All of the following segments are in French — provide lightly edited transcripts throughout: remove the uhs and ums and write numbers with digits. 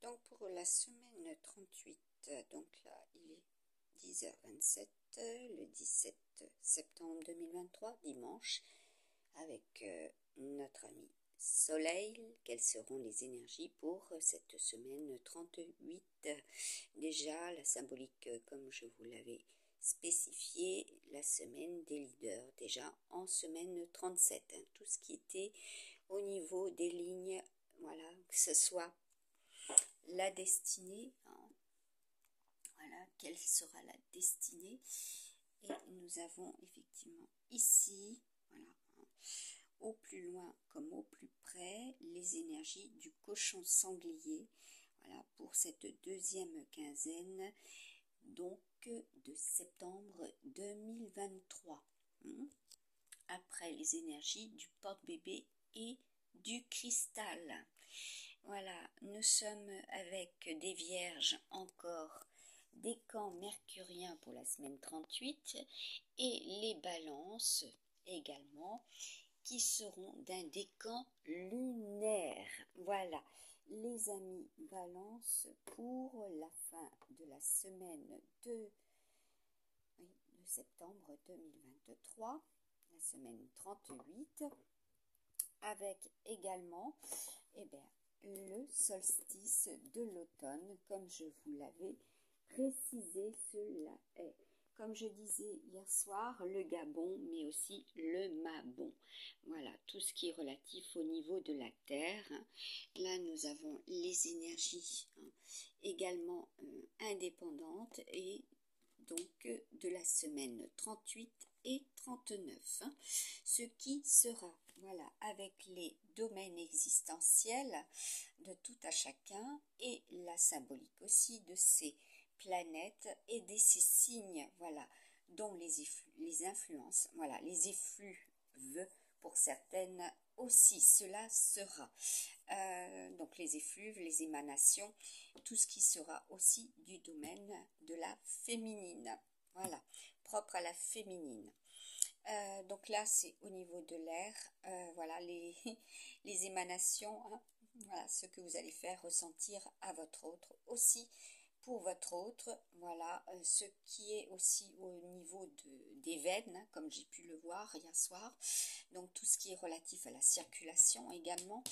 Donc pour la semaine 38, donc là il est 10h27, le 17 septembre 2023, dimanche, avec notre ami Soleil. Quelles seront les énergies pour cette semaine 38? Déjà la symbolique, comme je vous l'avais spécifié, la semaine des leaders, déjà en semaine 37, tout ce qui était au niveau des lignes, voilà, que ce soit la destinée, voilà, quelle sera la destinée. Et nous avons effectivement ici, voilà, au plus loin comme au plus près, les énergies du cochon sanglier, voilà, pour cette deuxième quinzaine, donc de septembre 2023. Après les énergies du porte-bébé et du cristal. Voilà, nous sommes avec des vierges encore, des camps mercuriens pour la semaine 38 et les balances également qui seront d'un décan lunaire. Voilà, les amis balance pour la fin de la semaine de septembre 2023, la semaine 38, avec également le solstice de l'automne, comme je vous l'avais précisé, cela est, comme je disais hier soir, le Gabon, mais aussi le Mabon. Voilà, tout ce qui est relatif au niveau de la Terre. Là, nous avons les énergies également indépendantes et donc de la semaine 38 et 39, ce qui sera, voilà, avec les domaines existentiels de tout à chacun et la symbolique aussi de ces planètes et de ces signes, voilà, dont les influences, voilà, les effluves pour certaines aussi, cela sera. Donc les effluves, les émanations, tout ce qui sera aussi du domaine de la féminine, voilà, propre à la féminine. Donc là c'est au niveau de l'air, voilà les émanations, voilà ce que vous allez faire ressentir à votre autre aussi, pour votre autre, voilà, ce qui est aussi au niveau des veines, comme j'ai pu le voir hier soir, donc tout ce qui est relatif à la circulation également,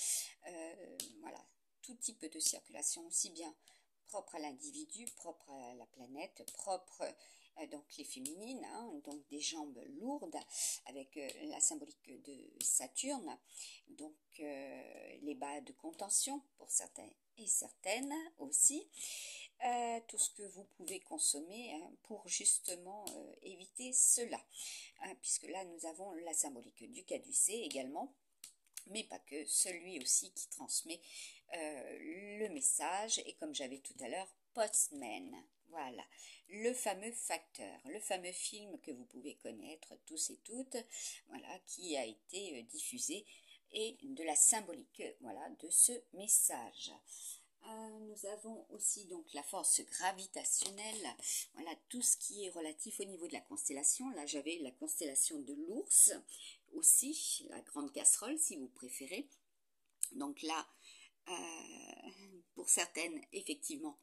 voilà, tout type de circulation, aussi bien propre à l'individu, propre à la planète, propre donc les féminines, donc des jambes lourdes avec la symbolique de Saturne, donc les bas de contention pour certains et certaines aussi, tout ce que vous pouvez consommer pour justement éviter cela, puisque là nous avons la symbolique du caducée également, mais pas que, celui aussi qui transmet le message, et comme j'avais tout à l'heure, Postman, voilà, le fameux facteur, le fameux film que vous pouvez connaître tous et toutes, voilà, qui a été diffusé, et de la symbolique, voilà, de ce message. Nous avons aussi donc la force gravitationnelle, voilà, tout ce qui est relatif au niveau de la constellation. Là j'avais la constellation de l'ours aussi, la grande casserole si vous préférez. Donc là, pour certaines effectivement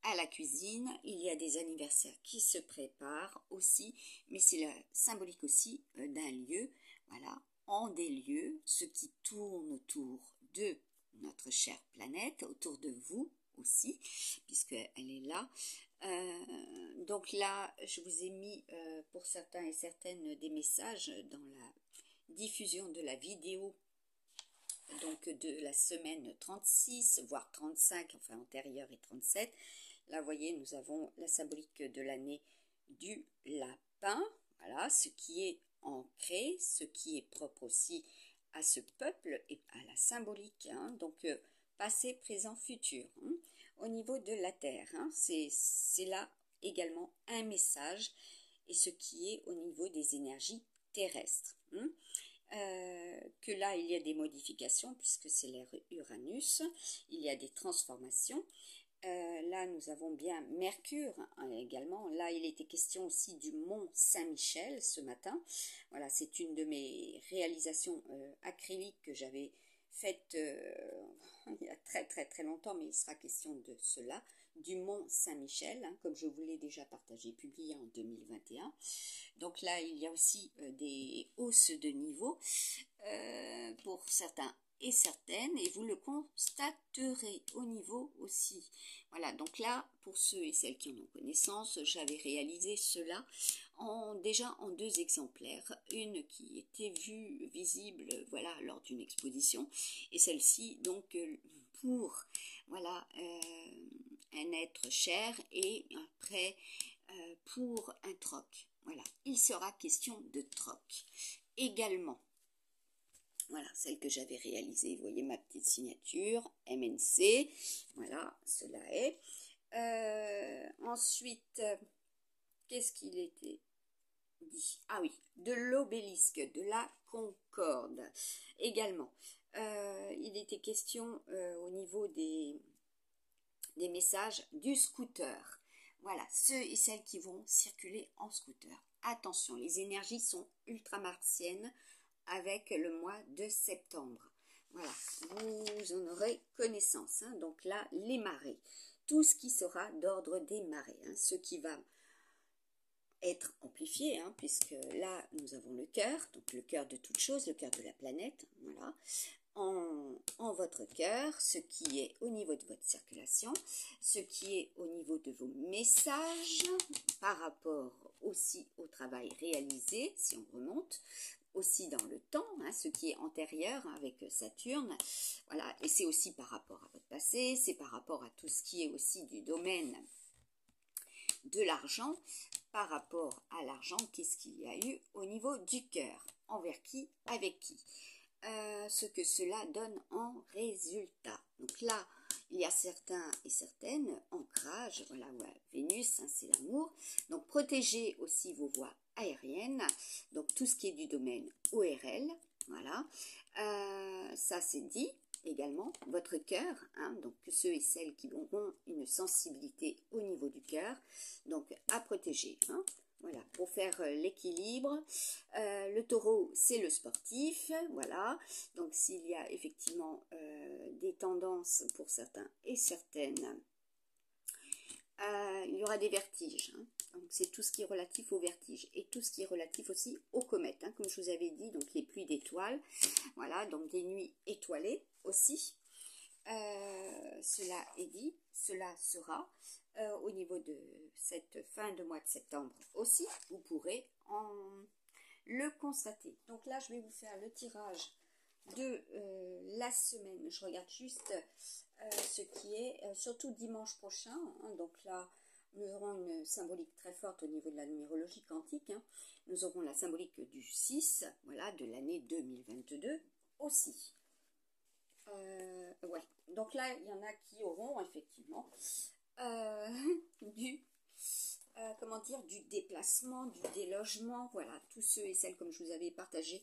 à la cuisine, il y a des anniversaires qui se préparent aussi, mais c'est la symbolique aussi d'un lieu, voilà, en des lieux, ce qui tourne autour de notre chère planète, autour de vous aussi, puisqu'elle est là. Donc là, je vous ai mis pour certains et certaines des messages dans la diffusion de la vidéo, donc de la semaine 36, voire 35, enfin antérieure et 37. Là, vous voyez, nous avons la symbolique de l'année du lapin, voilà, ce qui est ancré, ce qui est propre aussi à ce peuple et à la symbolique, donc passé, présent, futur. Au niveau de la Terre, c'est là également un message, et ce qui est au niveau des énergies terrestres. Que là, il y a des modifications, puisque c'est l'ère Uranus, il y a des transformations. Là, nous avons bien Mercure également. Là, il était question aussi du mont Saint-Michel ce matin. Voilà, c'est une de mes réalisations acryliques que j'avais faite il y a très très très longtemps, mais il sera question de cela, du Mont Saint-Michel, hein, comme je vous l'ai déjà partagé, publié en 2021. Donc là, il y a aussi des hausses de niveau pour certains et certaines, et vous le constaterez au niveau aussi. Voilà, donc là, pour ceux et celles qui en ont connaissance, j'avais réalisé cela déjà en 2 exemplaires, une qui était visible, voilà, lors d'une exposition, et celle-ci, donc, pour, voilà, un être cher, et après, pour un troc. Voilà, il sera question de troc. Également, voilà, celle que j'avais réalisée, vous voyez ma petite signature, MNC, voilà, cela est. Ensuite, qu'est-ce qu'il était dit? Ah oui, de l'obélisque, de la Concorde. Également, il était question au niveau des messages du scooter. Voilà, ceux et celles qui vont circuler en scooter. Attention, les énergies sont ultramartiennes avec le mois de septembre. Voilà, vous en aurez connaissance. Hein. Donc là, les marées. Tout ce qui sera d'ordre des marées. Hein. Ce qui va être amplifié, hein, puisque là, nous avons le cœur. Donc le cœur de toute chose, le cœur de la planète. Voilà. En votre cœur, ce qui est au niveau de votre circulation, ce qui est au niveau de vos messages, par rapport aussi au travail réalisé, si on remonte, aussi dans le temps, hein, ce qui est antérieur avec Saturne, voilà, et c'est aussi par rapport à votre passé, c'est par rapport à tout ce qui est aussi du domaine de l'argent, par rapport à l'argent, qu'est-ce qu'il y a eu au niveau du cœur, envers qui, avec qui. Ce que cela donne en résultat. Donc là, il y a certains et certaines ancrages, voilà, ouais, Vénus, hein, c'est l'amour. Donc protégez aussi vos voies aériennes, donc tout ce qui est du domaine ORL, voilà. Ça c'est dit également, votre cœur, hein, donc ceux et celles qui auront une sensibilité au niveau du cœur, donc à protéger, hein. Voilà, pour faire l'équilibre. Le taureau, c'est le sportif, voilà. Donc, s'il y a effectivement des tendances pour certains et certaines, il y aura des vertiges. Hein. Donc, c'est tout ce qui est relatif aux vertiges et tout ce qui est relatif aussi aux comètes. Hein, comme je vous avais dit, donc les pluies d'étoiles, voilà, donc des nuits étoilées aussi. Cela est dit, cela sera au niveau de cette fin de mois de septembre aussi, vous pourrez le constater. Donc là, je vais vous faire le tirage de la semaine. Je regarde juste ce qui est, surtout dimanche prochain. Hein, donc là, nous aurons une symbolique très forte au niveau de la numérologie quantique. Hein. Nous aurons la symbolique du 6, voilà, de l'année 2022 aussi. Ouais. Donc là, il y en a qui auront effectivement comment dire, du déplacement, du délogement, voilà, tous ceux et celles comme je vous avais partagé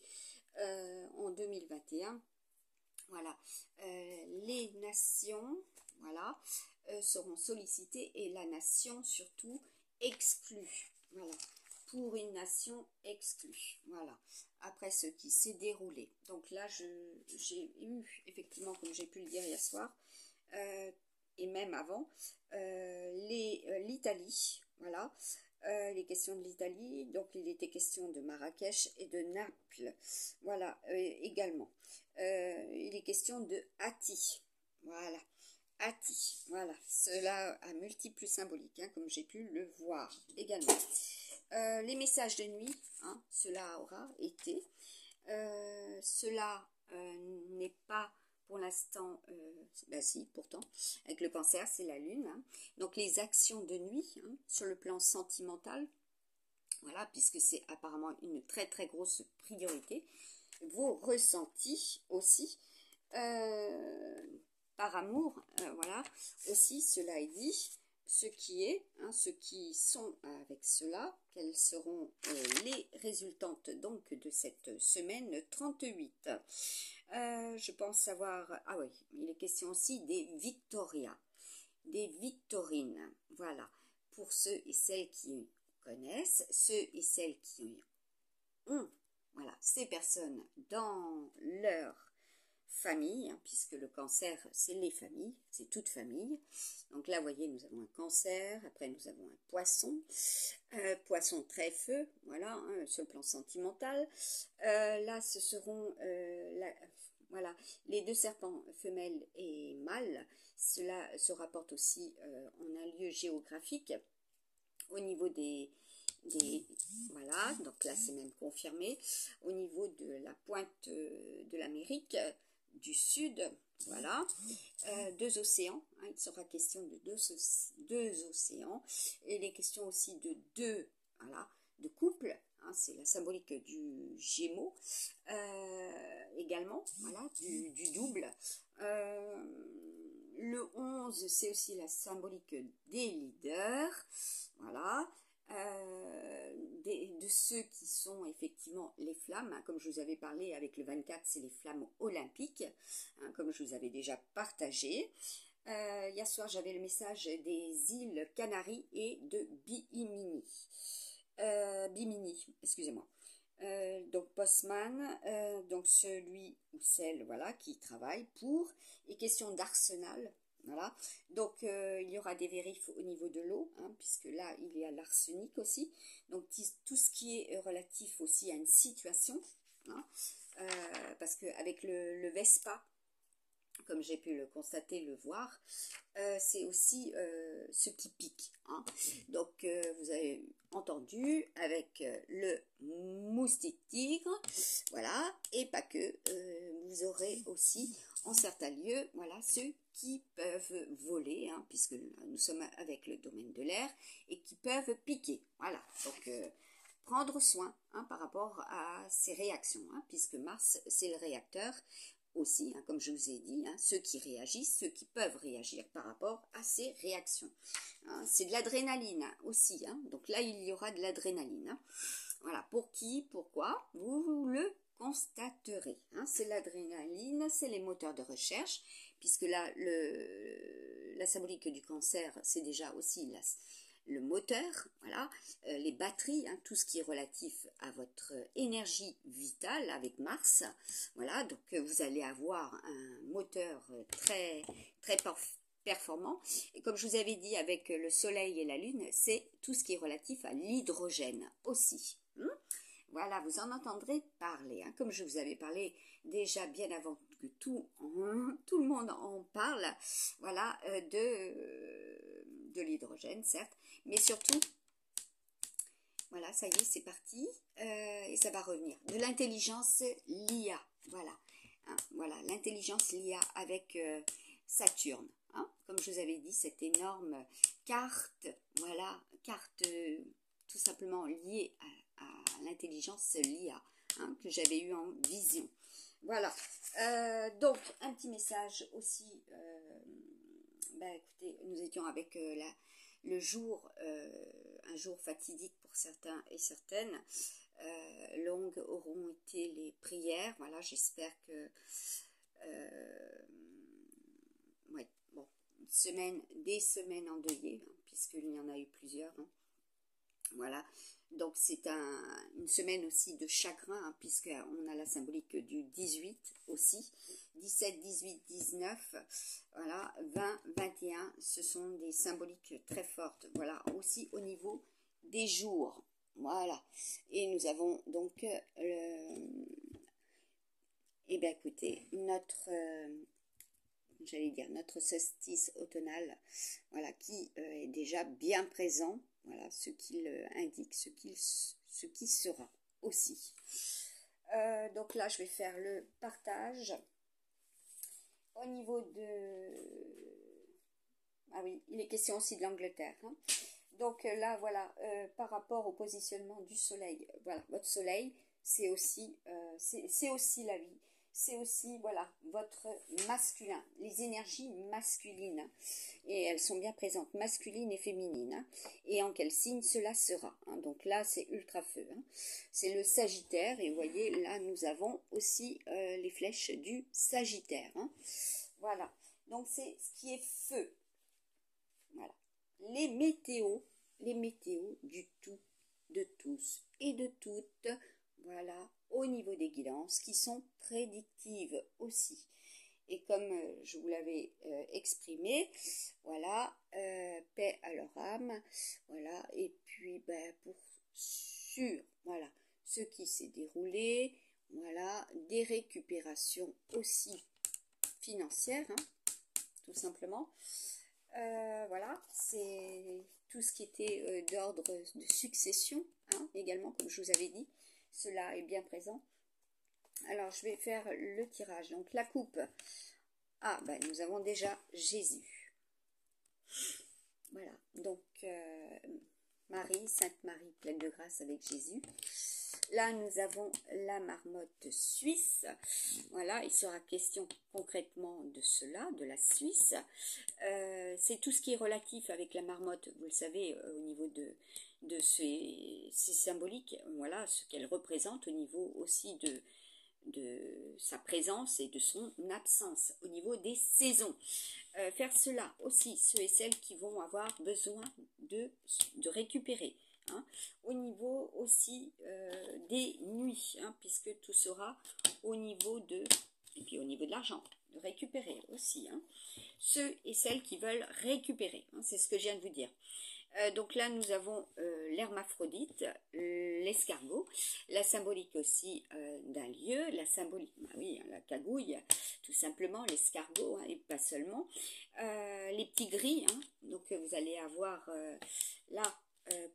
en 2021. Voilà, les nations, voilà, seront sollicitées et la nation surtout exclue. Voilà, pour une nation exclue. Voilà, après ce qui s'est déroulé. Donc là, j'ai eu, effectivement, comme j'ai pu le dire hier soir, et même avant, l'Italie, voilà, les questions de l'Italie, donc il était question de Marrakech et de Naples, voilà, également. Il est question de Hatti, voilà, Hatti, voilà, cela a multiples symboliques, hein, comme j'ai pu le voir également. Les messages de nuit, hein, cela aura été, cela n'est pas pour l'instant, ben si, pourtant, avec le cancer, c'est la lune. Hein. Donc, les actions de nuit, hein, sur le plan sentimental, voilà, puisque c'est apparemment une très très grosse priorité. Vos ressentis aussi, par amour, voilà, aussi, cela est dit. Ce qui est, hein, ceux qui sont avec cela, quelles seront les résultantes donc de cette semaine 38. Je pense savoir, ah oui, il est question aussi des victorias, des victorines, voilà, pour ceux et celles qui connaissent, ceux et celles qui ont, voilà, ces personnes dans leur famille, hein, puisque le cancer, c'est les familles, c'est toute famille. Donc là, vous voyez, nous avons un cancer, après nous avons un poisson, poisson très feu, voilà, hein, sur le plan sentimental. Là, ce seront voilà, les deux serpents, femelles et mâles. Cela se rapporte aussi en un lieu géographique au niveau voilà, donc là c'est même confirmé, au niveau de la pointe de l'Amérique du Sud, voilà, deux océans, hein, il sera question de deux océans, et les questions aussi de deux, voilà, de couple, hein, c'est la symbolique du Gémeaux, également, voilà, du double. Le 11, c'est aussi la symbolique des leaders, voilà, de ceux qui sont effectivement les flammes, hein, comme je vous avais parlé avec le 24, c'est les flammes olympiques, hein, comme je vous avais déjà partagé. Hier soir, j'avais le message des îles Canaries et de Bimini. Bimini, excusez-moi. Donc Postman, donc celui ou celle, voilà, qui travaille pour, et question d'arsenal, voilà, donc il y aura des vérifs au niveau de l'eau, hein, puisque là il y a l'arsenic aussi, donc tout ce qui est relatif aussi à une situation, hein, parce qu'avec le Vespa, comme j'ai pu le constater, le voir, c'est aussi ce qui pique, hein. Donc vous avez entendu avec le moustique tigre, voilà, et pas que, vous aurez aussi en certains lieux, voilà, ceux qui peuvent voler, hein, puisque nous sommes avec le domaine de l'air, et qui peuvent piquer, voilà, donc prendre soin, hein, par rapport à ces réactions, hein, puisque Mars c'est le réacteur aussi, hein, comme je vous ai dit, hein, ceux qui réagissent, ceux qui peuvent réagir par rapport à ces réactions. Hein, c'est de l'adrénaline aussi, hein, donc là il y aura de l'adrénaline. Hein. Voilà, pour qui, pourquoi, vous le constaterez. Hein, c'est l'adrénaline, c'est les moteurs de recherche, puisque là la symbolique du cancer, c'est déjà aussi le moteur, voilà, les batteries, hein, tout ce qui est relatif à votre énergie vitale avec Mars, voilà, donc vous allez avoir un moteur très, très performant, et comme je vous avais dit avec le soleil et la lune, c'est tout ce qui est relatif à l'hydrogène aussi. Voilà, vous en entendrez parler, hein, comme je vous avais parlé déjà bien avant que tout le monde en parle, voilà, de l'hydrogène, certes, mais surtout, voilà, ça y est, c'est parti, et ça va revenir. De l'intelligence l'IA, voilà, hein, voilà, l'intelligence l'IA avec Saturne, hein, comme je vous avais dit, cette énorme carte, voilà, carte tout simplement liée à l'intelligence l'IA, hein, que j'avais eu en vision. Voilà, donc un petit message aussi, écoutez, nous étions avec le jour, un jour fatidique pour certains et certaines, longues auront été les prières, voilà, j'espère que, ouais, bon, des semaines endeuillées, hein, puisqu'il y en a eu plusieurs, hein. Voilà, donc c'est une semaine aussi de chagrin, hein, puisqu'on a la symbolique du 18 aussi, 17, 18, 19, voilà, 20, 21, ce sont des symboliques très fortes, voilà, aussi au niveau des jours, voilà, et nous avons donc, eh bien écoutez, notre solstice automnal, voilà, qui est déjà bien présent, voilà, ce qu'il indique, ce qui sera aussi. Donc là, je vais faire le partage. Au niveau de... Ah oui, il est question aussi de l'Angleterre. Hein. Donc là, voilà, par rapport au positionnement du soleil, voilà, votre soleil, c'est aussi la vie. C'est aussi, voilà, votre masculin, les énergies masculines. Et elles sont bien présentes, masculines et féminines. Hein. Et en quel signe cela sera. Hein. Donc là, c'est ultra feu. Hein. C'est le Sagittaire. Et vous voyez, là, nous avons aussi les flèches du Sagittaire. Hein. Voilà. Donc c'est ce qui est feu. Voilà. Les météos du tout, de tous et de toutes, voilà, au niveau des guidances qui sont prédictives aussi. Et comme je vous l'avais exprimé, voilà, paix à leur âme, voilà, et puis ben, pour sur, voilà, ce qui s'est déroulé, voilà, des récupérations aussi financières, hein, tout simplement. Voilà, c'est tout ce qui était d'ordre de succession, hein, également, comme je vous avais dit, cela est bien présent. Alors, je vais faire le tirage. Donc, la coupe. Ah, ben, nous avons déjà Jésus. Voilà. Donc, Marie, Sainte Marie, pleine de grâce avec Jésus. Là, nous avons la marmotte suisse. Voilà, il sera question concrètement de cela, de la Suisse. C'est tout ce qui est relatif avec la marmotte, vous le savez, au niveau de ces symboliques, voilà, ce qu'elle représente au niveau aussi de sa présence et de son absence, au niveau des saisons. Faire cela aussi, ceux et celles qui vont avoir besoin de récupérer. Hein, au niveau aussi des nuits, hein, puisque tout sera au niveau de, et puis au niveau de l'argent, de récupérer aussi. Hein, ceux et celles qui veulent récupérer, hein, c'est ce que je viens de vous dire. Donc là, nous avons l'hermaphrodite, l'escargot, la symbolique aussi d'un lieu, la symbolique, bah oui, la cagouille, tout simplement, l'escargot, hein, et pas seulement. Les petits gris, hein, donc vous allez avoir là,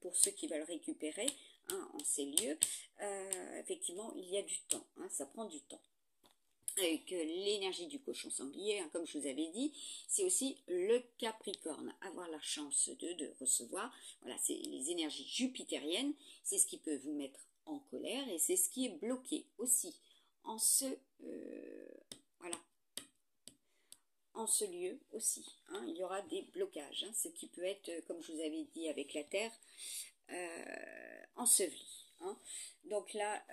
pour ceux qui veulent récupérer, hein, en ces lieux, effectivement, il y a du temps, hein, ça prend du temps. Avec l'énergie du cochon sanglier, hein, comme je vous avais dit, c'est aussi le Capricorne, avoir la chance de recevoir, voilà, c'est les énergies jupitériennes, c'est ce qui peut vous mettre en colère et c'est ce qui est bloqué aussi en ce, voilà, en ce lieu aussi, hein, il y aura des blocages, hein, ce qui peut être, comme je vous avais dit avec la terre, enseveli, hein. Donc là,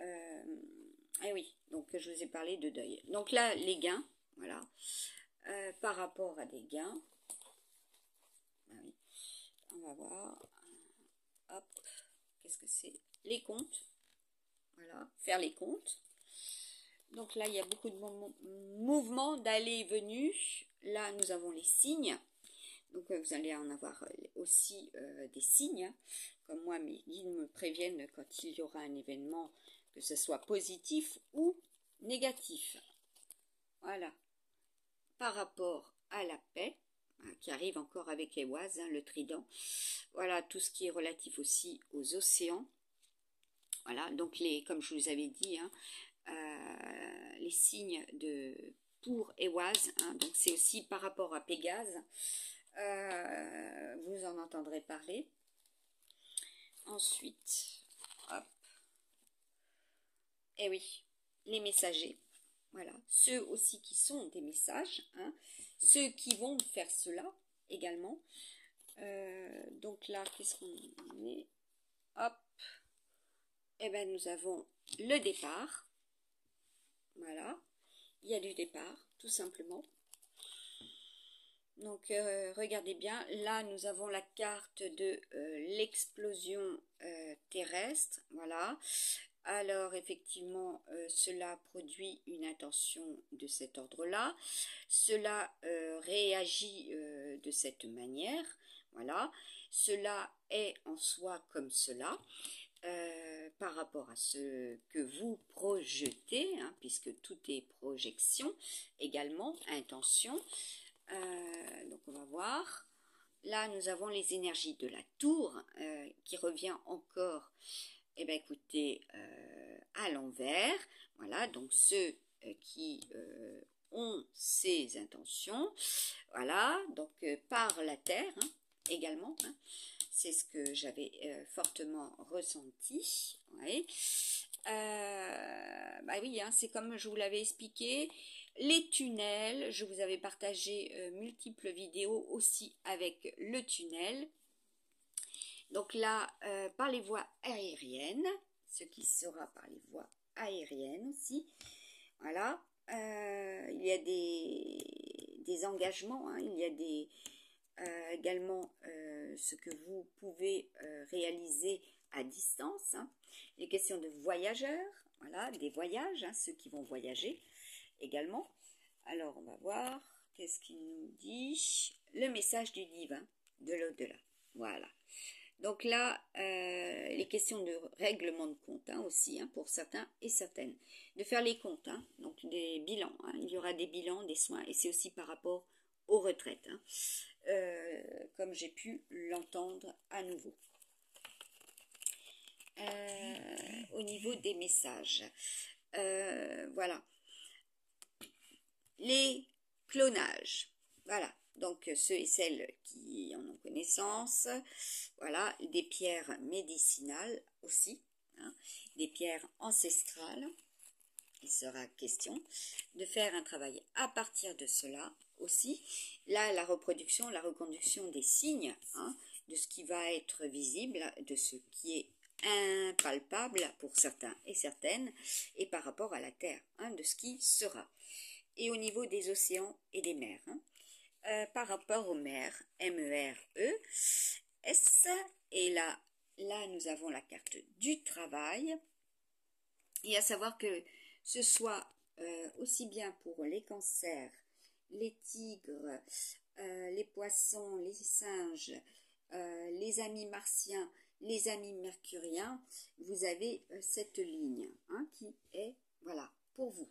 eh oui, donc je vous ai parlé de deuil. Donc là, les gains, voilà, par rapport à des gains, ah oui, on va voir, hop, qu'est-ce que c'est? Les comptes, voilà, faire les comptes. Donc là, il y a beaucoup de mouvements d'aller et venus. Là, nous avons les signes. Donc vous allez en avoir aussi des signes, hein. Comme moi, mes guides me préviennent quand il y aura un événement, que ce soit positif ou négatif. Voilà. Par rapport à la paix, hein, qui arrive encore avec Ehwaz, hein, le trident. Voilà, tout ce qui est relatif aussi aux océans. Voilà, donc comme je vous avais dit, hein, les signes pour Ehwaz, hein, donc c'est aussi par rapport à Pégase. Vous en entendrez parler. Ensuite, hop. Eh oui, les messagers. Voilà, ceux aussi qui sont des messages, hein, ceux qui vont faire cela également. Donc là, qu'est-ce qu'on met? Hop. Eh bien, nous avons le départ. Voilà, il y a du départ, tout simplement. Donc, regardez bien, là, nous avons la carte de l'explosion terrestre, voilà. Alors, effectivement, cela produit une intention de cet ordre-là. Cela réagit de cette manière, voilà. Cela est en soi comme cela. Par rapport à ce que vous projetez, hein, puisque tout est projection, également, intention. Donc on va voir. Là, nous avons les énergies de la tour qui revient encore, eh bien, écoutez, à l'envers. Voilà, donc ceux qui ont ces intentions, voilà, donc par la terre, hein, également, hein, c'est ce que j'avais fortement ressenti. Ouais. Bah oui, hein, c'est comme je vous l'avais expliqué. Les tunnels, je vous avais partagé multiples vidéos aussi avec le tunnel. Donc là, par les voies aériennes, ce qui sera par les voies aériennes aussi. Voilà, il y a des engagements, hein, il y a également ce que vous pouvez réaliser à distance, hein. Les questions de voyageurs, voilà, des voyages, hein, ceux qui vont voyager également. Alors, on va voir. Qu'est-ce qu'il nous dit? Le message du divin, de l'au-delà. Voilà. Donc là, les questions de règlement de compte hein, aussi, hein, pour certains et certaines. De faire les comptes, hein, donc des bilans. Hein. Il y aura des bilans, des soins, et c'est aussi par rapport aux retraites, hein, comme j'ai pu l'entendre à nouveau. Au niveau des messages. Voilà. Les clonages. Voilà. Donc, ceux et celles qui en ont connaissance, voilà, des pierres médicinales aussi, hein, des pierres ancestrales, il sera question de faire un travail à partir de cela aussi. Là, la reproduction, la reconduction des signes, hein, de ce qui va être visible, de ce qui est impalpable pour certains et certaines, et par rapport à la Terre, hein, de ce qui sera. Et au niveau des océans et des mers, hein, par rapport aux mers, MERE, S, et là, nous avons la carte du travail, et à savoir que ce soit aussi bien pour les cancers, les tigres, les poissons, les singes, les amis martiens, les amis mercuriens, vous avez cette ligne hein, qui est, voilà, pour vous.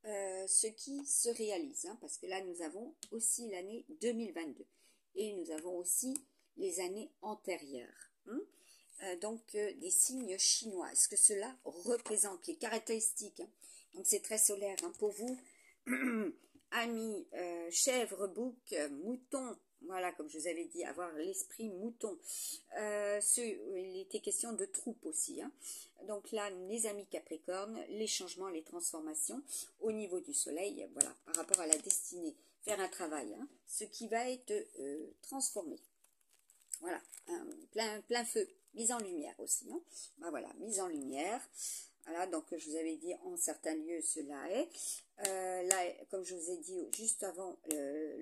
Ce qui se réalise, hein, parce que là nous avons aussi l'année 2022 et nous avons aussi les années antérieures. Hein. Donc des signes chinois. Est-ce que cela représente les caractéristiques hein. Donc c'est très solaire hein, pour vous, amis, chèvre, bouc, mouton. Voilà, comme je vous avais dit, avoir l'esprit mouton. Il était question de troupe aussi. Hein. Donc là, les amis Capricorne, les changements, les transformations au niveau du soleil, voilà, par rapport à la destinée, faire un travail, hein, ce qui va être transformé. Voilà, plein feu, mise en lumière aussi. Hein. Ben voilà, mise en lumière. Voilà, donc je vous avais dit en certains lieux cela est. Là, comme je vous ai dit juste avant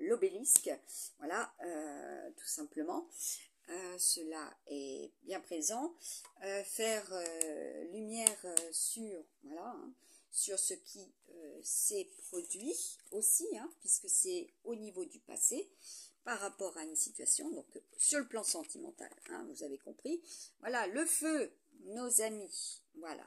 l'obélisque, voilà, tout simplement. Cela est bien présent. Faire lumière sur, voilà, hein, sur ce qui s'est produit aussi, hein, puisque c'est au niveau du passé par rapport à une situation, donc sur le plan sentimental, hein, vous avez compris. Voilà, le feu, nos amis, voilà.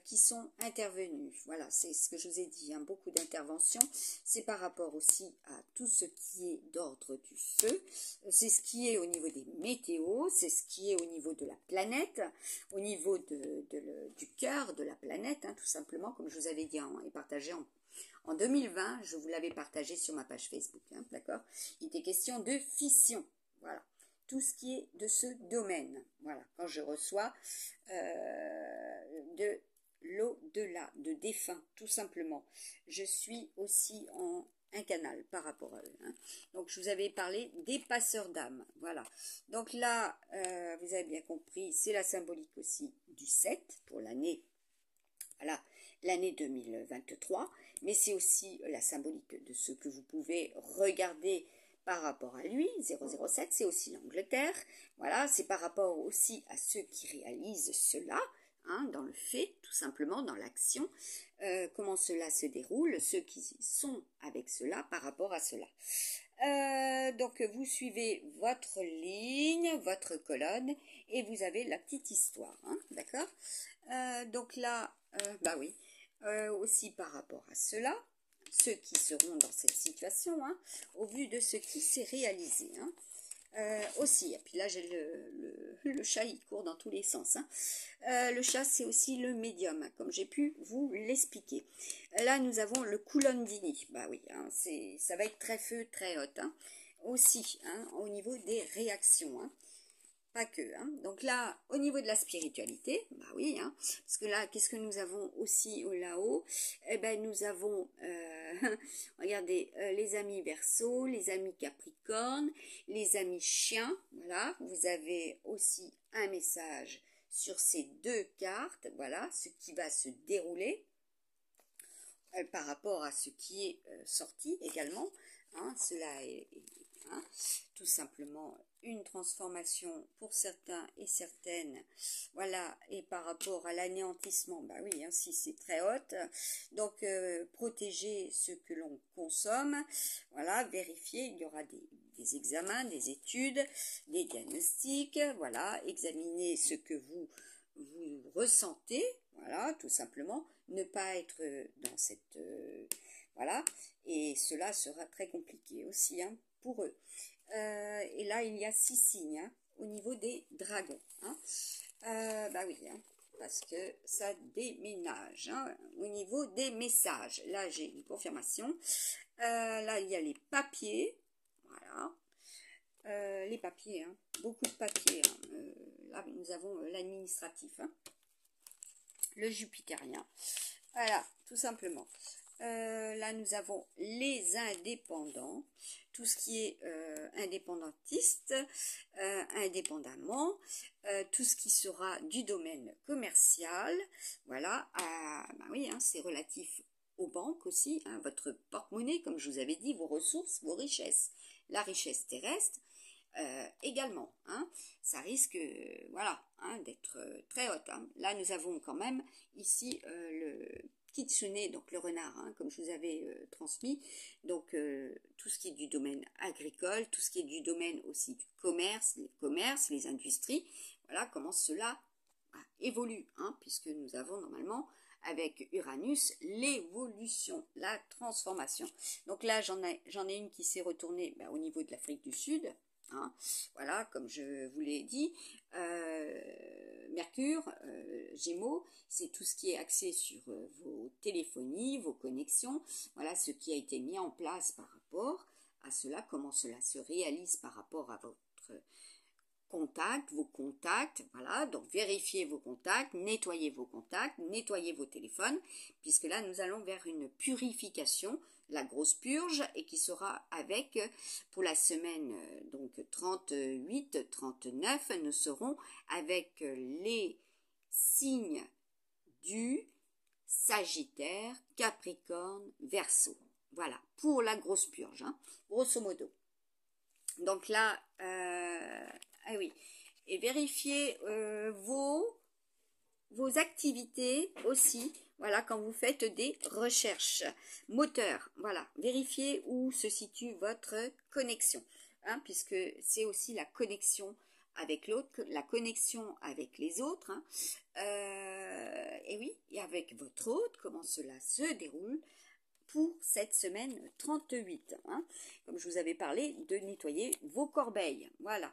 Qui sont intervenus. Voilà, c'est ce que je vous ai dit, hein, beaucoup d'interventions. C'est par rapport aussi à tout ce qui est d'ordre du feu. C'est ce qui est au niveau des météos, c'est ce qui est au niveau de la planète, au niveau du cœur de la planète, hein, tout simplement, comme je vous avais dit et partagé en 2020, je vous l'avais partagé sur ma page Facebook, hein, d'accord. Il était question de fission, voilà. Tout ce qui est de ce domaine. Voilà, quand je reçois de l'au-delà, de défunts, tout simplement. Je suis aussi en un canal par rapport à eux. Hein. Donc, je vous avais parlé des passeurs d'âme. Voilà. Donc là, vous avez bien compris, c'est la symbolique aussi du 7 pour l'année. Voilà, l'année 2023. Mais c'est aussi la symbolique de ce que vous pouvez regarder par rapport à lui, 007, c'est aussi l'Angleterre. Voilà, c'est par rapport aussi à ceux qui réalisent cela, hein, dans le fait, tout simplement, dans l'action, comment cela se déroule, ceux qui sont avec cela par rapport à cela. Donc, vous suivez votre ligne, votre colonne, et vous avez la petite histoire, hein, d'accord. Donc là, bah oui, aussi par rapport à cela, ceux qui seront dans cette situation, hein, au vu de ce qui s'est réalisé. Hein. Aussi, et puis là j'ai le chat, il court dans tous les sens. Hein. Le chat, c'est aussi le médium, hein, comme j'ai pu vous l'expliquer. Là, nous avons le Coulomdini. Bah oui, hein, ça va être très feu, très hot. Hein. Aussi, hein, au niveau des réactions. Hein. Pas que. Hein. Donc là, au niveau de la spiritualité, bah oui, hein, parce que là, qu'est-ce que nous avons aussi là-haut? Eh ben, nous avons, regardez, les amis Verseau, les amis Capricorne, les amis Chiens. Voilà, vous avez aussi un message sur ces deux cartes. Voilà, ce qui va se dérouler par rapport à ce qui est sorti également. Hein, cela est hein, tout simplement une transformation pour certains et certaines, voilà, et par rapport à l'anéantissement, bah oui, hein, si c'est très haute, donc protéger ce que l'on consomme, voilà, vérifier, il y aura des examens, des études, des diagnostics, voilà, examiner ce que vous ressentez, voilà, tout simplement, ne pas être dans cette, voilà, et cela sera très compliqué aussi, hein, pour eux. Et là, il y a 6 signes, hein, au niveau des dragons, hein. Bah oui, hein, parce que ça déménage, hein, au niveau des messages. Là, j'ai une confirmation. Là, il y a les papiers, voilà. Les papiers, hein, beaucoup de papiers, hein. Là, nous avons l'administratif, hein, le jupitérien. Voilà, tout simplement. Là, nous avons les indépendants, tout ce qui est indépendantiste, indépendamment, tout ce qui sera du domaine commercial. Voilà, bah oui, hein, c'est relatif aux banques aussi, hein, votre porte-monnaie, comme je vous avais dit, vos ressources, vos richesses, la richesse terrestre. Également, hein, ça risque, voilà, hein, d'être très haute, hein. Là, nous avons quand même ici le kitsune, donc le renard, hein, comme je vous avais transmis, donc tout ce qui est du domaine agricole, tout ce qui est du domaine aussi du commerce, les industries, voilà comment cela évolue, hein, puisque nous avons normalement avec Uranus l'évolution, la transformation. Donc là, j'en ai une qui s'est retournée au niveau de l'Afrique du Sud, hein, voilà, comme je vous l'ai dit. Mercure, Gémeaux, c'est tout ce qui est axé sur vos téléphonies, vos connexions, voilà ce qui a été mis en place par rapport à cela, comment cela se réalise par rapport à votre vos contacts, voilà, donc vérifiez vos contacts, nettoyez vos téléphones, puisque là nous allons vers une purification, la grosse purge, et qui sera avec, pour la semaine donc 38-39, nous serons avec les signes du Sagittaire, Capricorne, Verseau, voilà, pour la grosse purge, hein, grosso modo. Donc là, ah oui, et vérifiez vos activités aussi, voilà, quand vous faites des recherches moteurs, voilà, vérifiez où se situe votre connexion, hein, puisque c'est aussi la connexion avec l'autre, la connexion avec les autres, hein, et oui, et avec votre hôte, comment cela se déroule pour cette semaine 38, hein, comme je vous avais parlé de nettoyer vos corbeilles, voilà,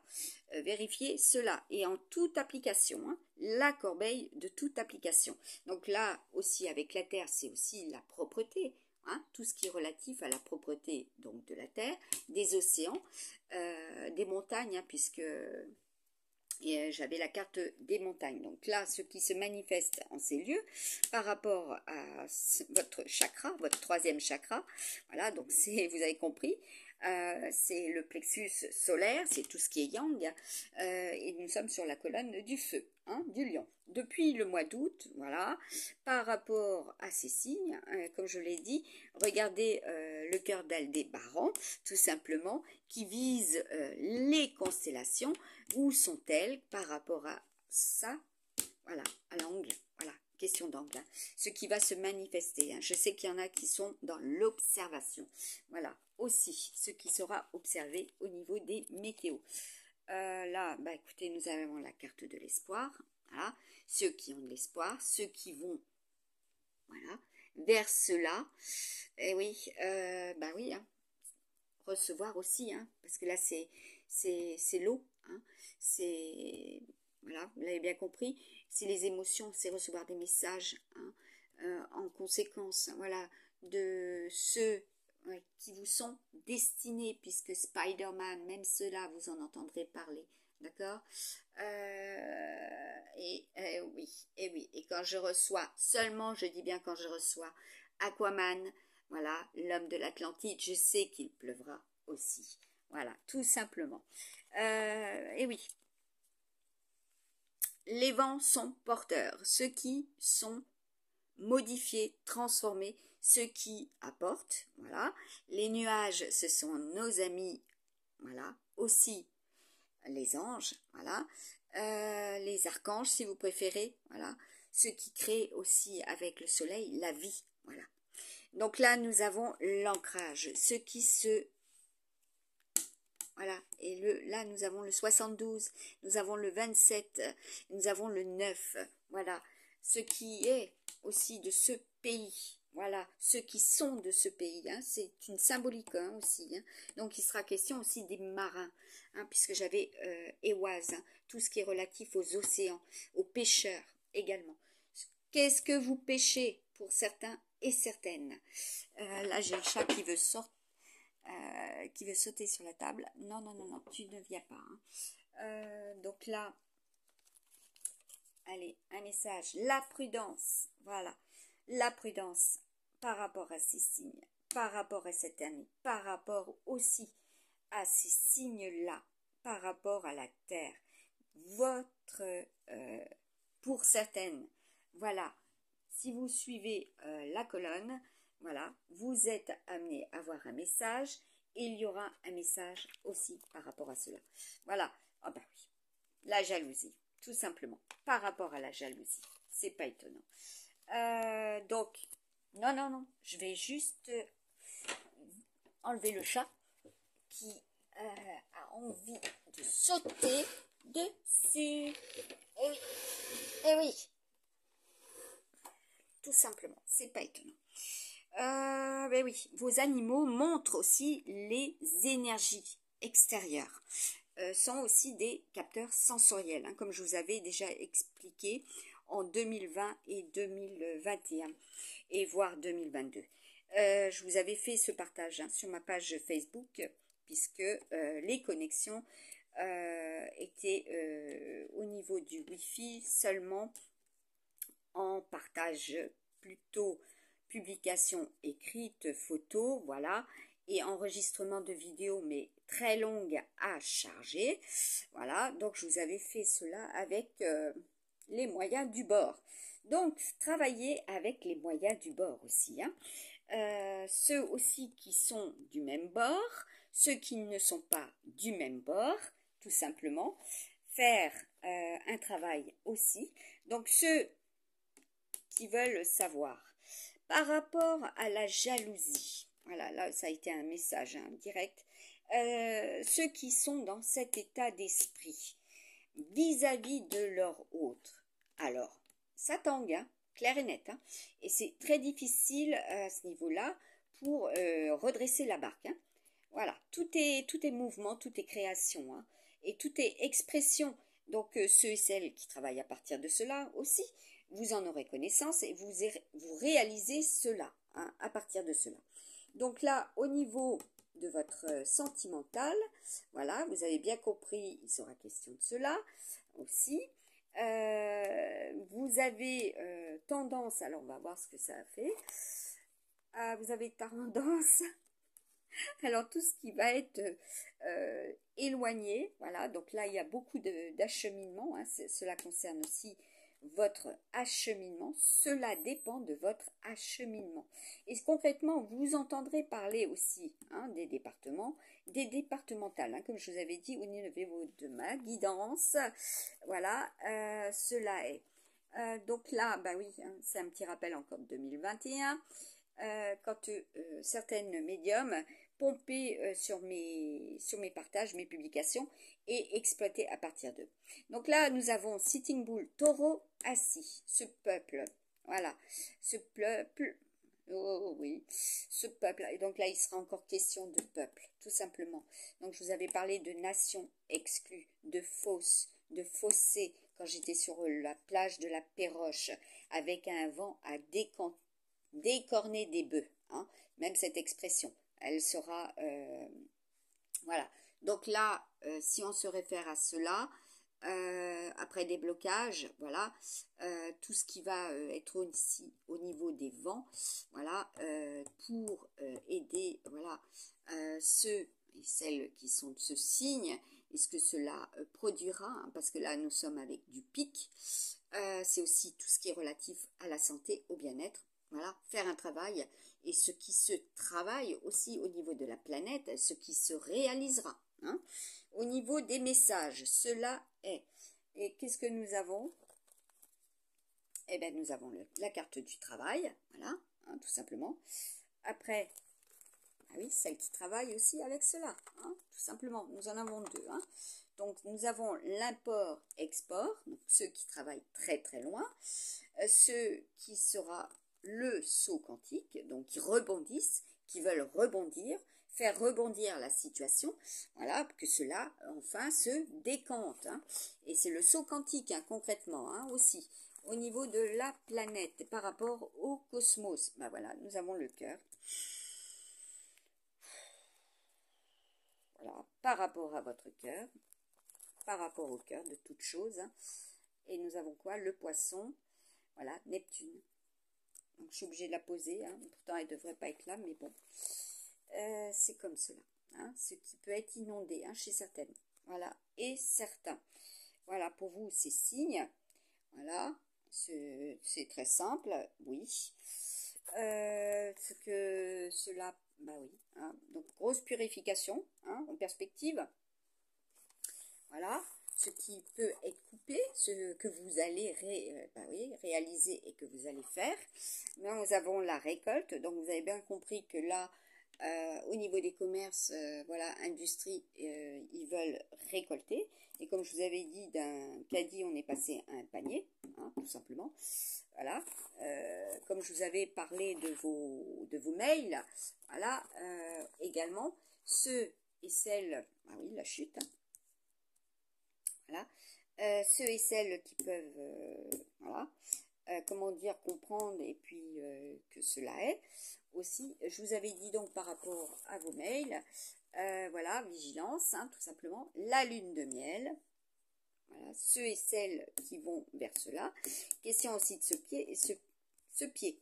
vérifiez cela, et en toute application, hein, la corbeille de toute application. Donc là aussi avec la terre, c'est aussi la propreté, hein, tout ce qui est relatif à la propreté donc de la terre, des océans, des montagnes, hein, puisque et j'avais la carte des montagnes. Donc là, ce qui se manifeste en ces lieux par rapport à votre chakra, votre troisième chakra, voilà, donc c'est, vous avez compris, c'est le plexus solaire, c'est tout ce qui est yang, et nous sommes sur la colonne du feu, hein, du lion. Depuis le mois d'août, voilà, par rapport à ces signes, comme je l'ai dit, regardez le cœur d'Aldébaran, tout simplement, qui vise les constellations. Où sont-elles par rapport à ça? Voilà, à l'angle, voilà, question d'angle, hein. Ce qui va se manifester, hein. Je sais qu'il y en a qui sont dans l'observation, voilà, aussi ce qui sera observé au niveau des météos. Là, bah écoutez, nous avons la carte de l'espoir, voilà, ceux qui ont de l'espoir, ceux qui vont, voilà, vers cela, et oui, bah oui, hein, recevoir aussi, hein, parce que là c'est l'eau, hein, c'est, voilà, vous l'avez bien compris, c'est les émotions, c'est recevoir des messages, hein, en conséquence, voilà, de ceux, ouais, qui vous sont destinés, puisque Spider-Man, même ceux-là, vous en entendrez parler, d'accord, oui, et oui, et quand je reçois, seulement, je dis bien quand je reçois Aquaman, voilà, l'homme de l'Atlantide, je sais qu'il pleuvra aussi. Voilà, tout simplement. Et oui, les vents sont porteurs, ceux qui sont modifiés, transformés, ceux qui apportent, voilà. Les nuages, ce sont nos amis, voilà, aussi les anges, voilà, les archanges si vous préférez, voilà, ceux qui créent aussi avec le soleil la vie, voilà. Donc là, nous avons l'ancrage, ce qui se... Voilà, et là, nous avons le 72, nous avons le 27, nous avons le 9, voilà, ce qui est aussi de ce pays, voilà, ceux qui sont de ce pays, hein, c'est une symbolique hein, aussi, hein. Donc il sera question aussi des marins, hein, puisque j'avais Éoise, hein, tout ce qui est relatif aux océans, aux pêcheurs également. Qu'est-ce que vous pêchez pour certains et certaines? Là, j'ai un chat qui veut sortir. Qui veut sauter sur la table. Non, non, non, non, tu ne viens pas. Hein. Donc là, allez, un message. La prudence, voilà. La prudence par rapport à ces signes, par rapport à cette année, par rapport aussi à ces signes-là, par rapport à la Terre. Votre, pour certaines, voilà, si vous suivez la colonne, voilà, vous êtes amené à avoir un message et il y aura un message aussi par rapport à cela. Voilà, oh ben oui, la jalousie, tout simplement, par rapport à la jalousie, c'est pas étonnant. Donc, non, non, non, je vais juste enlever le chat qui a envie de sauter dessus. Et oui, tout simplement, c'est pas étonnant. Ben oui, vos animaux montrent aussi les énergies extérieures. Sont aussi des capteurs sensoriels, hein, comme je vous avais déjà expliqué en 2020 et 2021 et voire 2022. Je vous avais fait ce partage hein, sur ma page Facebook puisque les connexions étaient au niveau du Wi-Fi seulement en partage plutôt publication écrite, photo, voilà, et enregistrement de vidéos, mais très longue à charger. Voilà, donc je vous avais fait cela avec les moyens du bord. Donc, travaillez avec les moyens du bord aussi. Hein. Ceux aussi qui sont du même bord, ceux qui ne sont pas du même bord, tout simplement. Faire un travail aussi. Donc, ceux qui veulent savoir. Par rapport à la jalousie, voilà, là ça a été un message hein, direct, ceux qui sont dans cet état d'esprit vis-à-vis de leur autre, alors ça tangue, hein, clair et net, hein, et c'est très difficile à ce niveau-là pour redresser la barque. Hein. Voilà, tout est mouvement, tout est création, hein, et tout est expression. Donc ceux et celles qui travaillent à partir de cela aussi, vous en aurez connaissance et vous réalisez cela hein, à partir de cela. Donc là, au niveau de votre sentimental, voilà, vous avez bien compris, il sera question de cela aussi. Vous avez tendance, alors on va voir ce que ça a fait. Vous avez tendance, alors tout ce qui va être éloigné, voilà, donc là il y a beaucoup d'acheminement, hein, cela concerne aussi votre acheminement, cela dépend de votre acheminement. Et concrètement, vous entendrez parler aussi hein, des départements, des départementales, hein, comme je vous avais dit au niveau de ma guidance, voilà, cela est. Donc là, bah oui, hein, c'est un petit rappel encore de 2021, quand certaines médiums pompaient sur mes partages, mes publications, et exploiter à partir d'eux. Donc là, nous avons Sitting Bull, taureau assis, ce peuple, voilà, ce peuple, oh oui, ce peuple, et donc là, il sera encore question de peuple, tout simplement. Donc je vous avais parlé de nations exclues, de fosses, de fossés, quand j'étais sur la plage de la Péroche, avec un vent à décorner des bœufs, hein, même cette expression, elle sera, voilà. Donc là, si on se réfère à cela, après des blocages, voilà, tout ce qui va être aussi au niveau des vents, voilà, pour aider, voilà, ceux et celles qui sont de ce signe, et ce que cela produira, hein, parce que là nous sommes avec du pic, c'est aussi tout ce qui est relatif à la santé, au bien-être, voilà, faire un travail, et ce qui se travaille aussi au niveau de la planète, ce qui se réalisera. Hein. Au au niveau des messages, cela est. Et qu'est-ce que nous avons? Eh bien, nous avons la carte du travail, voilà, hein, tout simplement. Après, ah oui, celle qui travaille aussi avec cela, hein, tout simplement. Nous en avons deux. Hein. Donc, nous avons l'import-export, donc ceux qui travaillent très très loin, ceux qui sera le saut quantique, donc qui rebondissent, qui veulent rebondir, faire rebondir la situation, voilà, que cela enfin se décante. Hein. Et c'est le saut quantique, hein, concrètement, hein, aussi, au niveau de la planète, par rapport au cosmos. Ben voilà, nous avons le cœur. Voilà, par rapport à votre cœur, par rapport au cœur de toute chose. Hein. Et nous avons quoi? Le poisson, voilà, Neptune. Donc je suis obligée de la poser, hein. Pourtant elle ne devrait pas être là, mais bon. C'est comme cela, hein. Ce qui peut être inondé, hein, chez certaines. Voilà, et certains. Voilà, pour vous, c'est signe. Voilà, c'est très simple, oui. Ce que cela, bah oui. Hein. Donc, grosse purification, hein, en perspective. Voilà, ce qui peut être coupé, ce que vous allez réaliser et que vous allez faire. Là, nous avons la récolte. Donc, vous avez bien compris que là, au niveau des commerces, voilà, industrie, ils veulent récolter. Et comme je vous avais dit, d'un caddie, on est passé à un panier, hein, tout simplement. Voilà. Comme je vous avais parlé de vos mails, voilà, également, ceux et celles, ah oui, la chute, hein, voilà, ceux et celles qui peuvent, voilà, comment dire, comprendre et puis que cela est. Aussi, je vous avais dit donc par rapport à vos mails, voilà, vigilance, hein, tout simplement, la lune de miel, voilà, ceux et celles qui vont vers cela. Question aussi de ce pied et ce pied.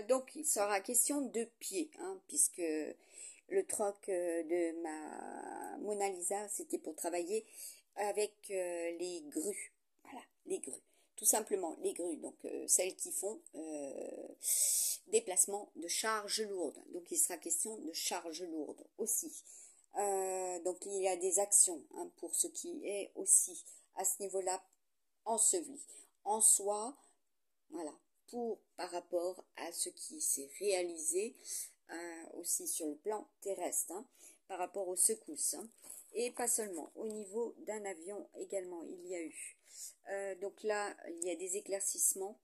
Donc, il sera question de pied, hein, puisque le troc de ma Mona Lisa, c'était pour travailler avec les grues. Voilà, les grues. Tout simplement, les grues, donc celles qui font déplacement de charges lourdes. Donc, il sera question de charges lourdes aussi. Donc, il y a des actions, hein, pour ce qui est aussi à ce niveau-là enseveli. En soi, voilà, par rapport à ce qui s'est réalisé aussi sur le plan terrestre, hein, par rapport aux secousses. Hein. Et pas seulement, au niveau d'un avion également, il y a eu. Donc là, il y a des éclaircissements.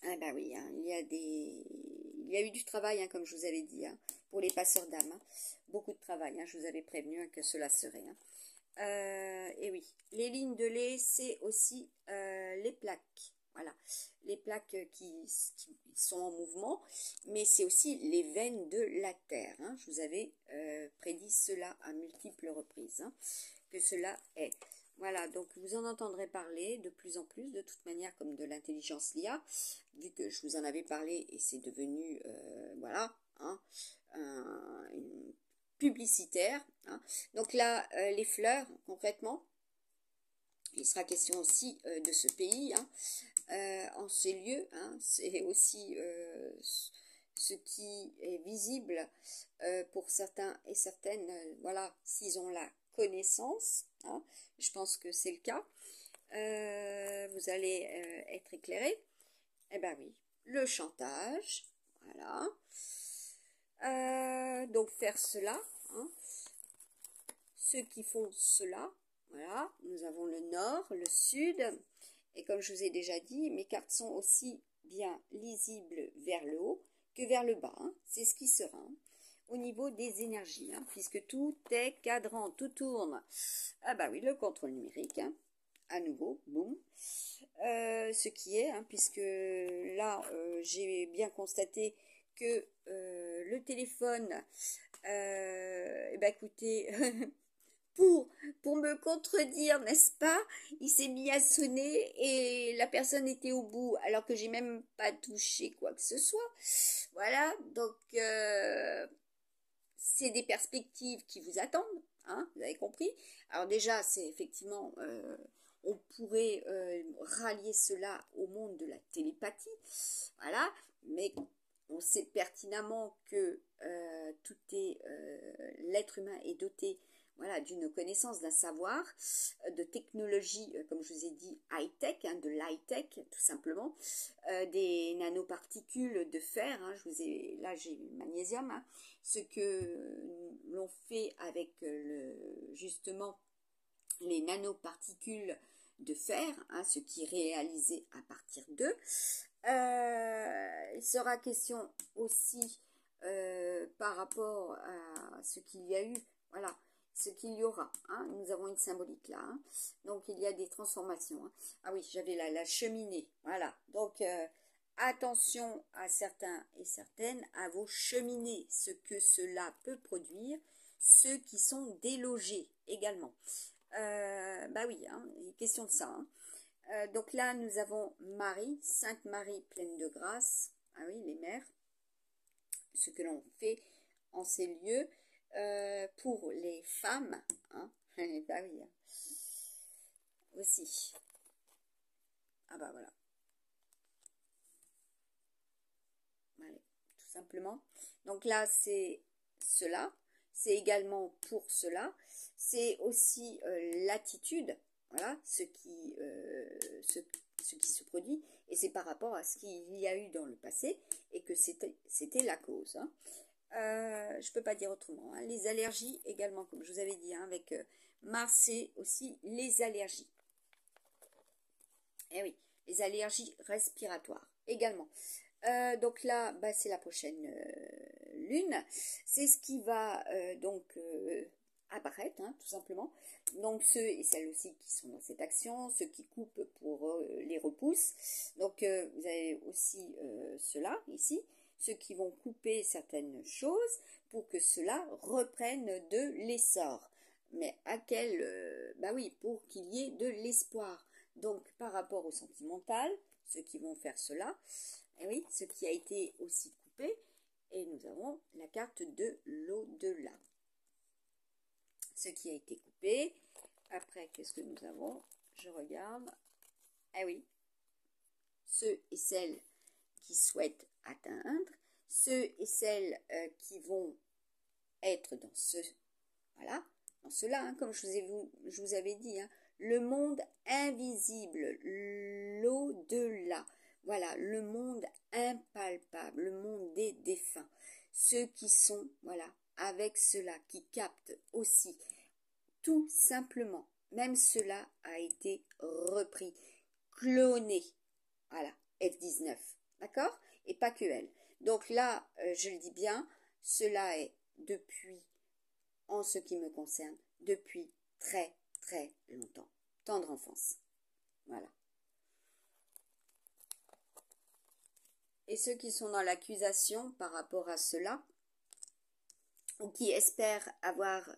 Ah bah oui, hein, il y a eu du travail, hein, comme je vous avais dit, hein, pour les passeurs d'âme. Hein. Beaucoup de travail, hein, je vous avais prévenu, hein, que cela serait. Hein. Et oui, les lignes de lait, c'est aussi les plaques. Voilà, les plaques qui sont en mouvement, mais c'est aussi les veines de la terre. Hein. Je vous avais prédit cela à multiples reprises, hein, que cela est. Voilà, donc vous en entendrez parler de plus en plus, de toute manière, comme de l'intelligence l'IA, vu que je vous en avais parlé et c'est devenu, voilà, hein, une publicitaire. Hein. Donc là, les fleurs, concrètement, il sera question aussi de ce pays, hein, en ces lieux, hein, c'est aussi ce qui est visible pour certains et certaines, voilà, s'ils ont la connaissance, hein, je pense que c'est le cas, vous allez être éclairé. Eh ben oui, le chantage, voilà, donc faire cela, hein, ceux qui font cela, voilà, nous avons le nord, le sud, et comme je vous ai déjà dit, mes cartes sont aussi bien lisibles vers le haut que vers le bas, hein. C'est ce qui sera, hein, au niveau des énergies, hein, puisque tout est cadran, tout tourne. Ah bah oui, le contrôle numérique, hein, à nouveau, boum. Ce qui est, hein, puisque là, j'ai bien constaté que le téléphone, eh ben écoutez, pour me contredire, n'est-ce pas? Il s'est mis à sonner et la personne était au bout, alors que j'ai même pas touché quoi que ce soit. Voilà, donc c'est des perspectives qui vous attendent, hein, vous avez compris. Alors déjà, c'est effectivement, on pourrait rallier cela au monde de la télépathie, voilà, mais on sait pertinemment que l'être humain est doté, voilà, d'une connaissance, d'un savoir, de technologie, comme je vous ai dit, high-tech, hein, de l'high-tech, tout simplement, des nanoparticules de fer, hein, là j'ai le magnésium, hein, ce que l'on fait avec justement les nanoparticules de fer, hein, ce qui est réalisé à partir d'eux. Il sera question aussi par rapport à ce qu'il y a eu, voilà, ce qu'il y aura, hein. Nous avons une symbolique là, hein. Donc il y a des transformations, hein. Ah oui, j'avais la cheminée, voilà, donc attention à certains et certaines, à vos cheminées, ce que cela peut produire, ceux qui sont délogés également. Bah oui, hein, il est question de ça, hein. Donc là, nous avons Marie, Sainte Marie pleine de grâce. Ah oui, les mères. Ce que l'on fait en ces lieux pour les femmes. Hein. Bah oui, hein. Aussi. Ah bah voilà. Allez, tout simplement. Donc là, c'est cela. C'est également pour cela. C'est aussi l'attitude. Voilà, ce qui se produit, et c'est par rapport à ce qu'il y a eu dans le passé, et que c'était la cause. Hein. Je ne peux pas dire autrement. Hein. Les allergies également, comme je vous avais dit, hein, avec Mars, c'est aussi les allergies. Eh oui, les allergies respiratoires également. Donc là, bah, c'est la prochaine lune. C'est ce qui va donc apparaître, hein, tout simplement. Donc ceux et celles aussi qui sont dans cette action, ceux qui coupent pour les repousses. Donc vous avez aussi ceux-là ici, ceux qui vont couper certaines choses pour que cela reprenne de l'essor. Mais à quel bah oui, pour qu'il y ait de l'espoir. Donc par rapport au sentimental, ceux qui vont faire cela, et oui, ce qui a été aussi coupé, et nous avons la carte de l'au-delà. Ce qui a été coupé. Après, qu'est-ce que nous avons? Je regarde. Ah oui, ceux et celles qui souhaitent atteindre, ceux et celles qui vont être dans ce, voilà, dans cela, hein, comme je vous avais dit, hein, le monde invisible, l'au-delà. Voilà, le monde impalpable, le monde des défunts. Ceux qui sont, voilà, avec cela, qui captent aussi, tout simplement, même cela a été repris, cloné. Voilà, F19, d'accord? Et pas que elle. Donc là, je le dis bien, cela est depuis, en ce qui me concerne, depuis très, très longtemps. Tendre enfance. Voilà. Et ceux qui sont dans l'accusation par rapport à cela, ou qui espèrent avoir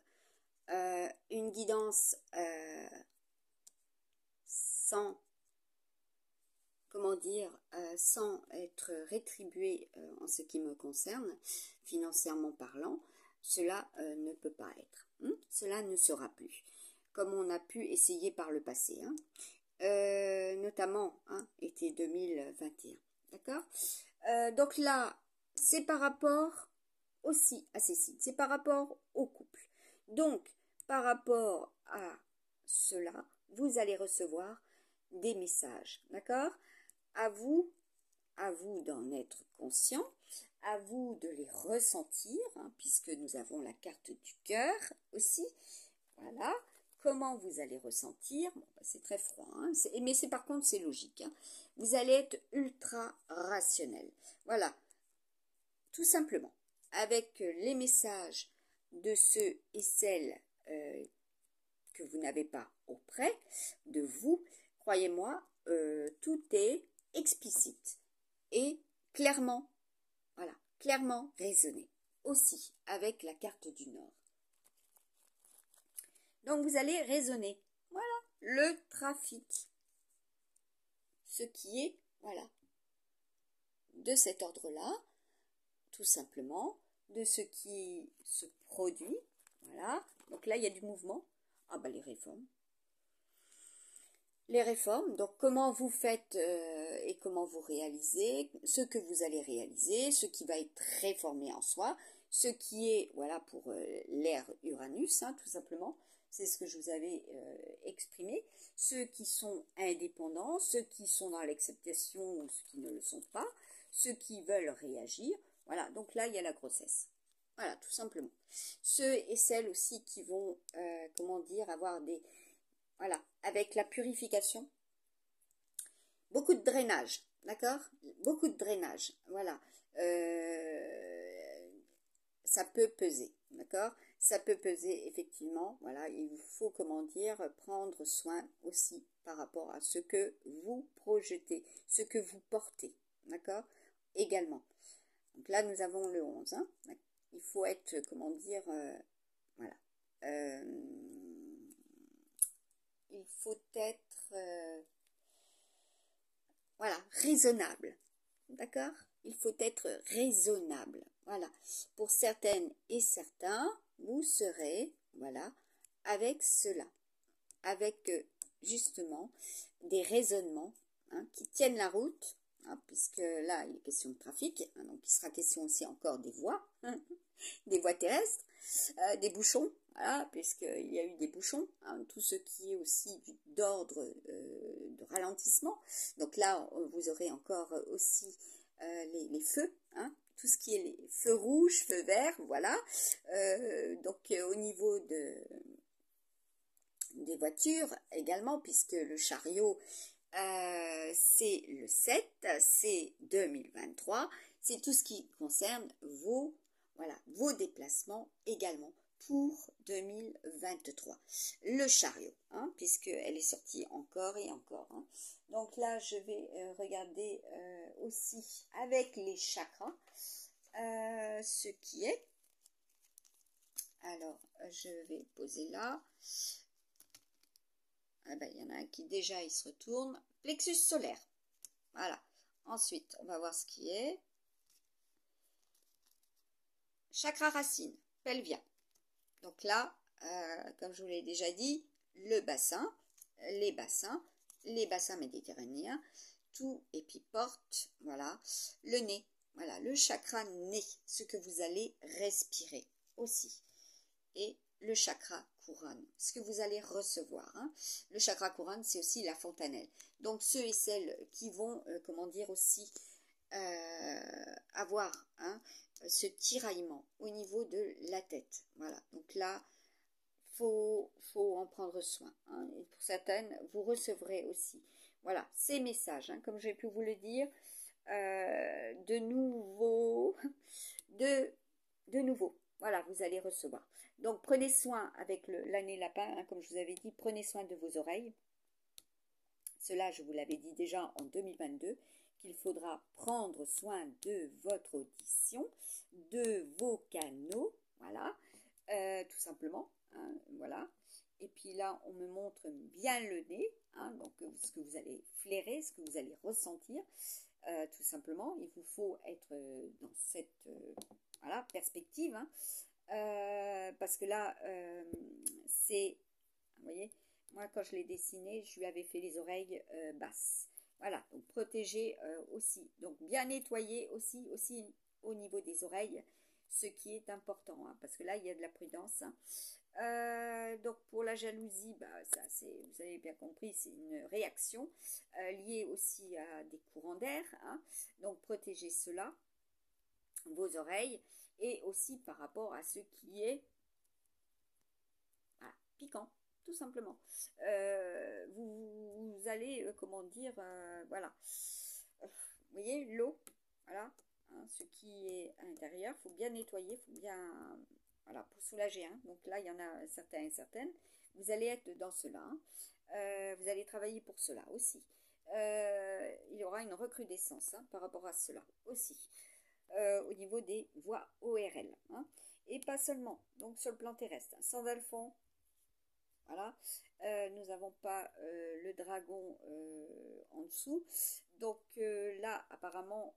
une guidance sans, comment dire, sans être rétribué en ce qui me concerne, financièrement parlant, cela ne peut pas être. Cela ne sera plus. Comme on a pu essayer par le passé. Hein. Notamment, hein, été 2021. D'accord? Donc là, c'est par rapport aussi à ces signes. C'est par rapport au couple. Donc, par rapport à cela, vous allez recevoir des messages. D'accord? À vous d'en être conscient, à vous de les ressentir, hein, puisque nous avons la carte du cœur aussi. Voilà. Comment vous allez ressentir? Bon, bah, c'est très froid, hein, mais par contre c'est logique. Hein. Vous allez être ultra rationnel. Voilà. Tout simplement. Avec les messages de ceux et celles que vous n'avez pas auprès de vous, croyez-moi, tout est explicite et clairement, voilà, clairement raisonné. Aussi avec la carte du Nord. Donc vous allez raisonner. Voilà, le trafic. Ce qui est, voilà, de cet ordre-là, tout simplement, de ce qui se produit. Voilà, donc là il y a du mouvement. Ah bah les réformes. Les réformes, donc comment vous faites et comment vous réalisez, ce que vous allez réaliser, ce qui va être réformé en soi, ce qui est, voilà, pour l'ère Uranus, hein, tout simplement. C'est ce que je vous avais exprimé. Ceux qui sont indépendants, ceux qui sont dans l'acceptation ou ceux qui ne le sont pas, ceux qui veulent réagir. Voilà, donc là, il y a la grossesse. Voilà, tout simplement. Ceux et celles aussi qui vont, comment dire, avoir des... Voilà, avec la purification, beaucoup de drainage, d'accord? Beaucoup de drainage, voilà. Ça peut peser, d'accord? Ça peut peser effectivement, voilà. Il vous faut, comment dire, prendre soin aussi par rapport à ce que vous projetez, ce que vous portez, d'accord? Également. Donc là, nous avons le 11, hein. Il faut être, comment dire, voilà. Il faut être, voilà, raisonnable. D'accord? Il faut être raisonnable. Voilà. Pour certaines et certains, vous serez, voilà, avec cela. Avec, justement, des raisonnements, hein, qui tiennent la route, hein, puisque là, il est question de trafic, hein, donc il sera question aussi encore des voies, hein, des voies terrestres, des bouchons, voilà, puisqu'il y a eu des bouchons, hein, tout ce qui est aussi d'ordre de ralentissement. Donc là, vous aurez encore aussi les feux, hein, tout ce qui est les feux rouges, feux verts, voilà. Donc au niveau des voitures également, puisque le chariot, c'est le 7, c'est 2023, c'est tout ce qui concerne vos, voilà, vos déplacements également pour 2023. Le chariot, hein, puisqu'elle est sortie encore et encore. Hein. Donc là, je vais regarder aussi avec les chakras ce qui est. Alors, je vais poser là. Ah ben, il y en a un qui déjà, il se retourne. Plexus solaire. Voilà. Ensuite, on va voir ce qui est. Chakra racine, pelvien. Donc là, comme je vous l'ai déjà dit, le bassin, les bassins méditerranéens, tout, et puis porte, voilà, le nez, voilà, le chakra nez, ce que vous allez respirer aussi. Et le chakra couronne, ce que vous allez recevoir. Hein. Le chakra couronne, c'est aussi la fontanelle. Donc, ceux et celles qui vont, comment dire aussi, avoir ce tiraillement au niveau de la tête. Voilà. Donc là, faut en prendre soin. Hein. Et pour certaines, vous recevrez aussi. Voilà, ces messages, hein, comme j'ai pu vous le dire, de nouveau, de nouveau. Voilà, vous allez recevoir. Donc, prenez soin avec l'année lapin, hein, comme je vous avais dit, prenez soin de vos oreilles. Cela, je vous l'avais dit déjà en 2022, qu'il faudra prendre soin de votre audition, de vos canaux, voilà, tout simplement, hein, voilà. Et puis là, on me montre bien le nez, hein, donc ce que vous allez flairer, ce que vous allez ressentir, tout simplement. Il vous faut être dans cette voilà, perspective, hein, parce que là, c'est, vous voyez, moi quand je l'ai dessiné, je lui avais fait les oreilles basses. Voilà, donc protéger aussi, donc bien nettoyer aussi au niveau des oreilles, ce qui est important, hein, parce que là il y a de la prudence. Hein. Donc pour la jalousie, bah, ça c'est, vous avez bien compris, c'est une réaction liée aussi à des courants d'air. Hein. Donc protégez cela, vos oreilles, et aussi par rapport à ce qui est piquant, tout simplement. Vous allez, comment dire, voilà. Vous voyez, l'eau, voilà, hein, ce qui est à l'intérieur, il faut bien nettoyer, il faut bien, voilà, pour soulager. Hein. Donc là, il y en a certains et certaines. Vous allez être dans cela. Hein. Vous allez travailler pour cela aussi. Il y aura une recrudescence hein, par rapport à cela aussi. Au niveau des voies ORL. Hein. Et pas seulement, donc sur le plan terrestre. Hein. Sans alphon, voilà. Nous n'avons pas le dragon en dessous. Donc là, apparemment,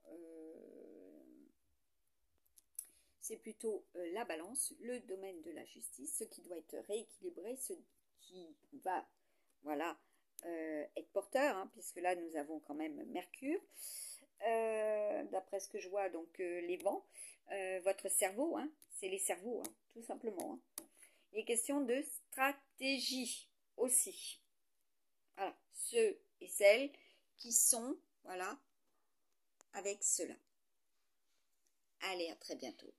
c'est plutôt la balance, le domaine de la justice, ce qui doit être rééquilibré, ce qui va, voilà, être porteur, hein, puisque là, nous avons quand même Mercure. D'après ce que je vois, donc les vents. votre cerveau, hein. C'est les cerveaux, hein, tout simplement. Hein. Il est question de stratégie aussi. Voilà, ceux et celles qui sont, voilà, avec cela. Allez, à très bientôt.